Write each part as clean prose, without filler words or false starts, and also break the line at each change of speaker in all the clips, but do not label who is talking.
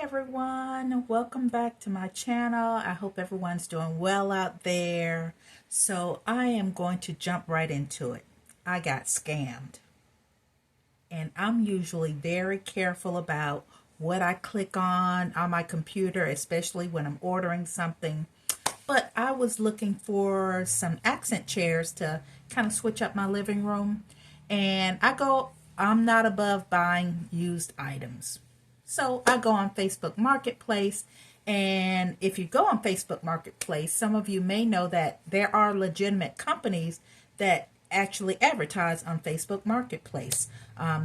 Everyone, welcome back to my channel. I hope everyone's doing well out there. So I am going to jump right into it. I got scammed, and I'm usually very careful about what I click on my computer, especially when I'm ordering something. But I was looking for some accent chairs to kind of switch up my living room, and I'm not above buying used items. So I go on Facebook Marketplace, and if you go on Facebook Marketplace, some of you may know that there are legitimate companies that actually advertise on Facebook Marketplace.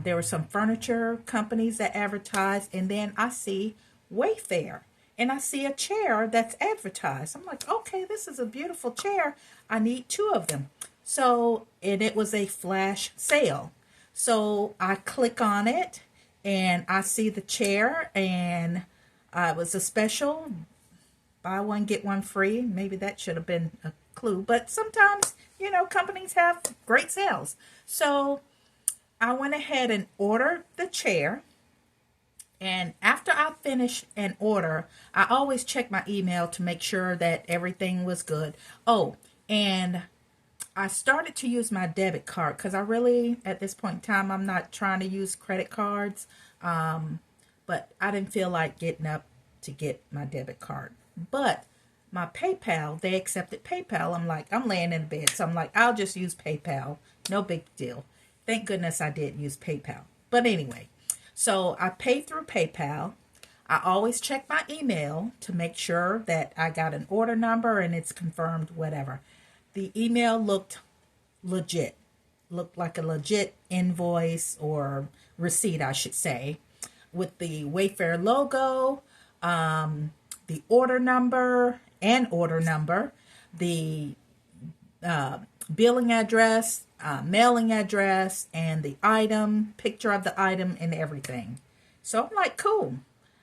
There were some furniture companies that advertise, and then I see Wayfair, and I see a chair that's advertised. I'm like, okay, this is a beautiful chair. I need two of them. So, and it was a flash sale. So I click on it, and I see the chair, and it was a special, buy one, get one free. Maybe that should have been a clue, but sometimes, companies have great sales. So I went ahead and ordered the chair, and after I finish an order, I always check my email to make sure that everything was good. Oh, and I started to use my debit card because I really, at this point in time, I'm not trying to use credit cards. But I didn't feel like getting up to get my debit card. But my PayPal, they accepted PayPal. I'm laying in bed, so I'm like, I'll just use PayPal. No big deal. Thank goodness I did use PayPal. But anyway, so I paid through PayPal. I always check my email to make sure that I got an order number and it's confirmed, whatever. The email looked legit, looked like a legit invoice or receipt, I should say, with the Wayfair logo, the order number, the billing address, mailing address, and the item, picture of the item, and everything. So I'm like, cool.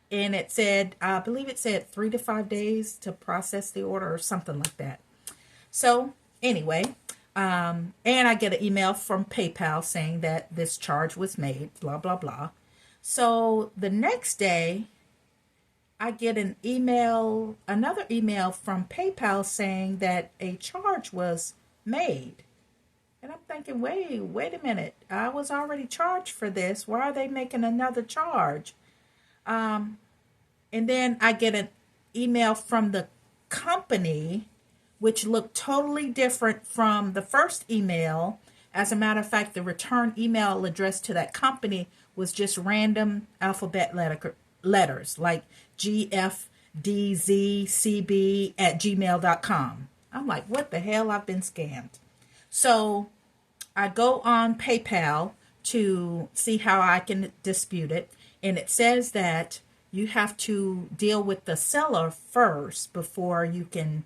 And it said, I believe it said 3 to 5 days to process the order or something like that. So anyway, and I get an email from PayPal saying that this charge was made, blah, blah, blah. So the next day, I get another email from PayPal saying that a charge was made. And I'm thinking, wait a minute. I was already charged for this. Why are they making another charge? And then I get an email from the company, which looked totally different from the first email. As a matter of fact, the return email address to that company was just random alphabet letters like gfdzcb@gmail.com. I'm like, what the hell? I've been scammed. So I go on PayPal to see how I can dispute it. And it says that you have to deal with the seller first before you can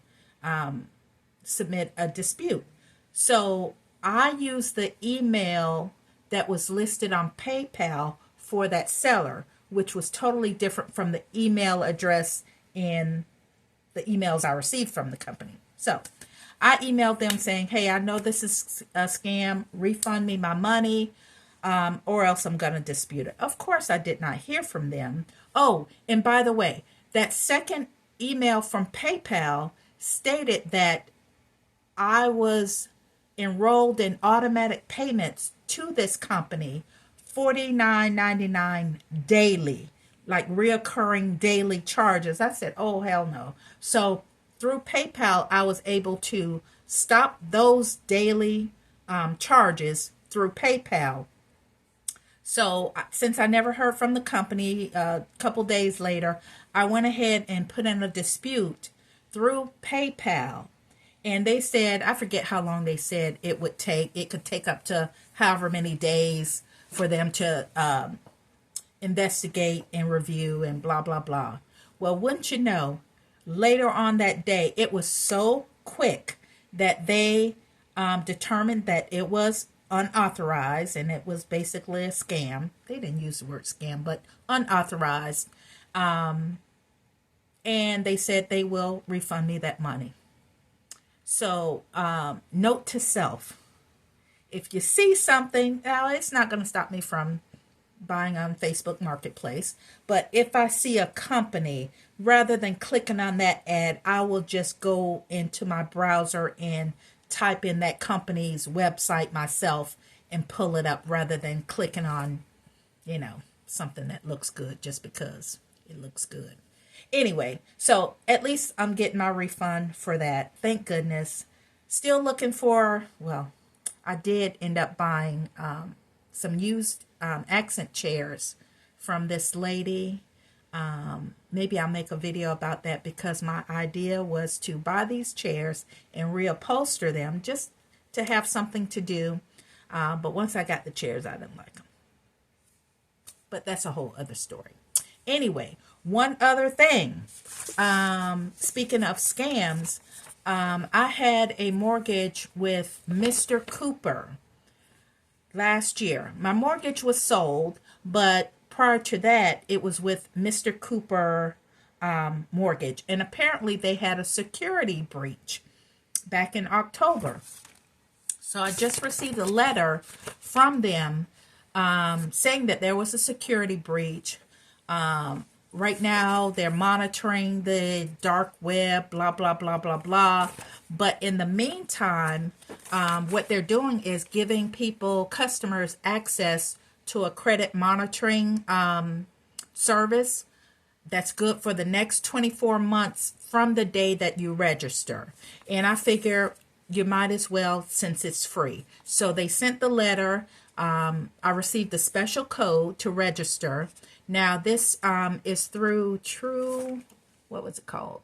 submit a dispute. So I used the email that was listed on PayPal for that seller, which was totally different from the email address in the emails I received from the company. So I emailed them saying, hey, I know this is a scam. Refund me my money, or else I'm going to dispute it. Of course, I did not hear from them. Oh, and by the way, that second email from PayPal stated that I was enrolled in automatic payments to this company, $49.99 daily, like reoccurring daily charges. I said, oh, hell no. So through PayPal, I was able to stop those daily charges through PayPal. So since I never heard from the company, a couple days later, I went ahead and put in a dispute through PayPal. And they said, I forget how long they said it would take. It could take up to however many days for them to investigate and review and blah, blah, blah. Well, wouldn't you know, later on that day, it was so quick that they determined that it was unauthorized and it was basically a scam. They didn't use the word scam, but unauthorized. And they said they will refund me that money. So, note to self, if you see something, now it's not going to stop me from buying on Facebook Marketplace. But if I see a company, rather than clicking on that ad, I will just go into my browser and type in that company's website myself and pull it up rather than clicking on, something that looks good just because it looks good. Anyway, so at least I'm getting my refund for that. Thank goodness. Still looking for, well, I did end up buying some used accent chairs from this lady. Maybe I'll make a video about that because my idea was to buy these chairs and reupholster them just to have something to do. But once I got the chairs, I didn't like them. But that's a whole other story. Anyway, one other thing. Speaking of scams, I had a mortgage with Mr. Cooper last year. My mortgage was sold, but prior to that, it was with Mr. Cooper Mortgage. And apparently they had a security breach back in October. So I just received a letter from them saying that there was a security breach. Right now, they're monitoring the dark web, blah, blah, blah, blah, blah. But in the meantime, what they're doing is giving customers access to a credit monitoring service that's good for the next 24 months from the day that you register. And I figure you might as well since it's free. So they sent the letter. I received a special code to register. Now this is through what was it called?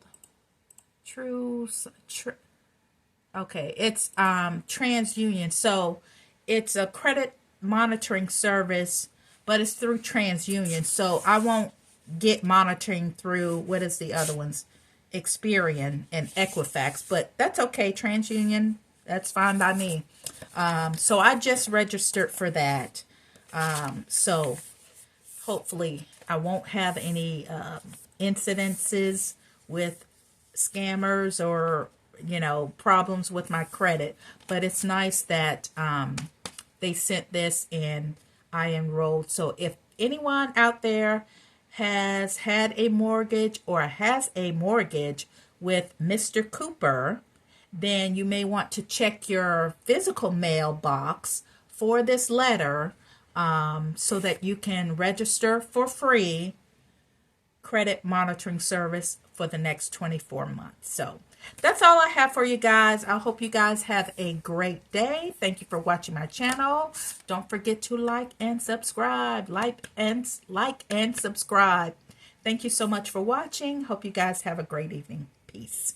Okay, it's TransUnion. So it's a credit monitoring service, but it's through TransUnion. So I won't get monitoring through, what is the other ones? Experian and Equifax, but that's okay. TransUnion, that's fine by me. So I just registered for that. So hopefully I won't have any incidences with scammers or, problems with my credit. But it's nice that they sent this and I enrolled. So if anyone out there has had a mortgage or has a mortgage with Mr. Cooper, then you may want to check your physical mailbox for this letter so that you can register for free credit monitoring service for the next 24 months. So that's all I have for you guys. I hope you guys have a great day. Thank you for watching my channel. Don't forget to like and subscribe. Like and subscribe. Thank you so much for watching. Hope you guys have a great evening. Peace.